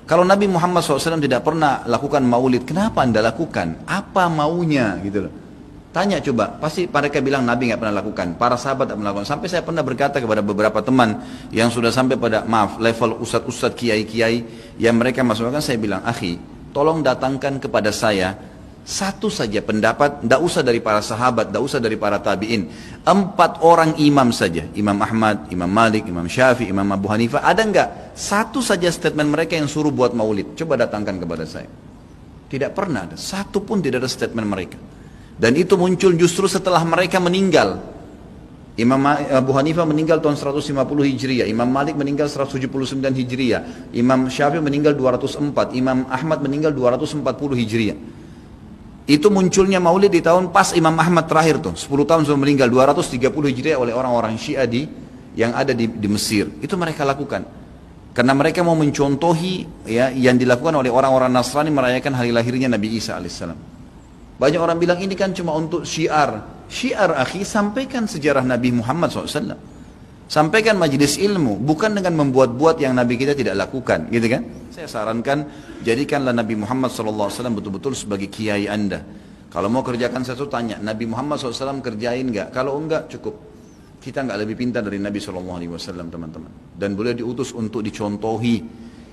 Kalau Nabi Muhammad SAW tidak pernah lakukan maulid, kenapa Anda lakukan? Apa maunya gitu loh. Tanya coba, pasti mereka bilang Nabi nggak pernah lakukan, para sahabat tidak melakukan. Sampai saya pernah berkata kepada beberapa teman yang sudah sampai pada level ustadz-ustadz, kiai-kiai yang mereka masukkan, saya bilang, akhi, tolong datangkan kepada saya satu saja pendapat, tidak usah dari para sahabat, tidak usah dari para tabi'in. 4 orang imam saja, Imam Ahmad, Imam Malik, Imam Syafi'i, Imam Abu Hanifah, ada enggak satu saja statement mereka yang suruh buat maulid? Coba datangkan kepada saya. Tidak pernah ada, satu pun tidak ada statement mereka. Dan itu muncul justru setelah mereka meninggal. Imam Abu Hanifah meninggal tahun 150 Hijriah, Imam Malik meninggal 179 Hijriah, Imam Syafi'i meninggal 204, Imam Ahmad meninggal 240 Hijriah. Itu munculnya maulid di tahun pas Imam Ahmad terakhir tuh, 10 tahun sebelum meninggal, 230 Hijriah oleh orang-orang Syiah yang ada di Mesir. Itu mereka lakukan. Karena mereka mau mencontohi ya, yang dilakukan oleh orang-orang Nasrani merayakan hari lahirnya Nabi Isa alaihissalam. Banyak orang bilang ini kan cuma untuk syiar. Syiar akhi, sampaikan sejarah Nabi Muhammad SAW. Sampaikan majelis ilmu, bukan dengan membuat-buat yang Nabi kita tidak lakukan, gitu kan? Saya sarankan, jadikanlah Nabi Muhammad SAW betul-betul sebagai kiai Anda. Kalau mau kerjakan sesuatu, tanya, Nabi Muhammad SAW kerjain enggak? Kalau enggak, cukup. Kita enggak lebih pintar dari Nabi SAW, teman-teman. Dan boleh diutus untuk dicontohi.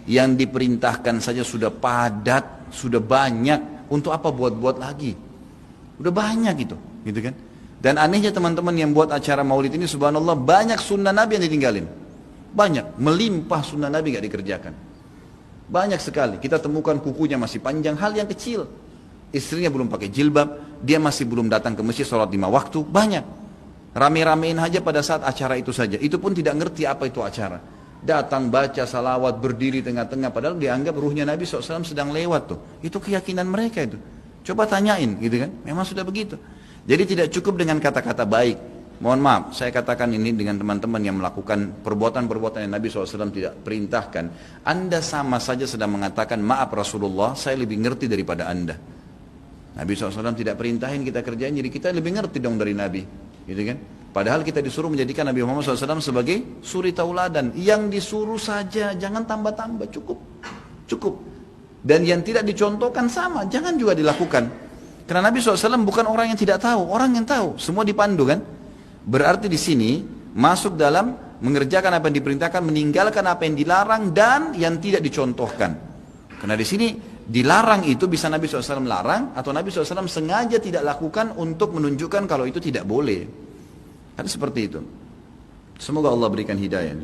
Yang diperintahkan saja sudah padat, sudah banyak. Untuk apa buat-buat lagi? Udah banyak gitu kan? Dan anehnya teman-teman yang buat acara maulid ini, subhanallah, banyak sunnah Nabi yang ditinggalin. Banyak, melimpah sunnah Nabi gak dikerjakan. Banyak sekali, kita temukan kukunya masih panjang, hal yang kecil. Istrinya belum pakai jilbab, dia masih belum datang ke masjid sholat 5 waktu, banyak. Rame-ramein aja pada saat acara itu saja, itu pun tidak ngerti apa itu acara. Datang baca salawat, berdiri tengah-tengah, padahal dianggap ruhnya Nabi SAW sedang lewat tuh. Itu keyakinan mereka itu. Coba tanyain gitu kan, memang sudah begitu. Jadi tidak cukup dengan kata-kata baik. Mohon maaf, saya katakan ini dengan teman-teman yang melakukan perbuatan-perbuatan yang Nabi SAW tidak perintahkan. Anda sama saja sedang mengatakan, maaf Rasulullah, saya lebih ngerti daripada Anda. Nabi SAW tidak perintahin kita kerjain, jadi kita lebih ngerti dong dari Nabi. Gitu kan? Padahal kita disuruh menjadikan Nabi Muhammad SAW sebagai suri tauladan. Yang disuruh saja, jangan tambah-tambah, cukup. Cukup. Dan yang tidak dicontohkan sama, jangan juga dilakukan. Karena Nabi SAW bukan orang yang tidak tahu, orang yang tahu, semua dipandu kan. Berarti di sini masuk dalam mengerjakan apa yang diperintahkan, meninggalkan apa yang dilarang dan yang tidak dicontohkan. Karena di sini dilarang itu bisa Nabi SAW larang atau Nabi SAW sengaja tidak lakukan untuk menunjukkan kalau itu tidak boleh. Kan seperti itu. Semoga Allah berikan hidayah.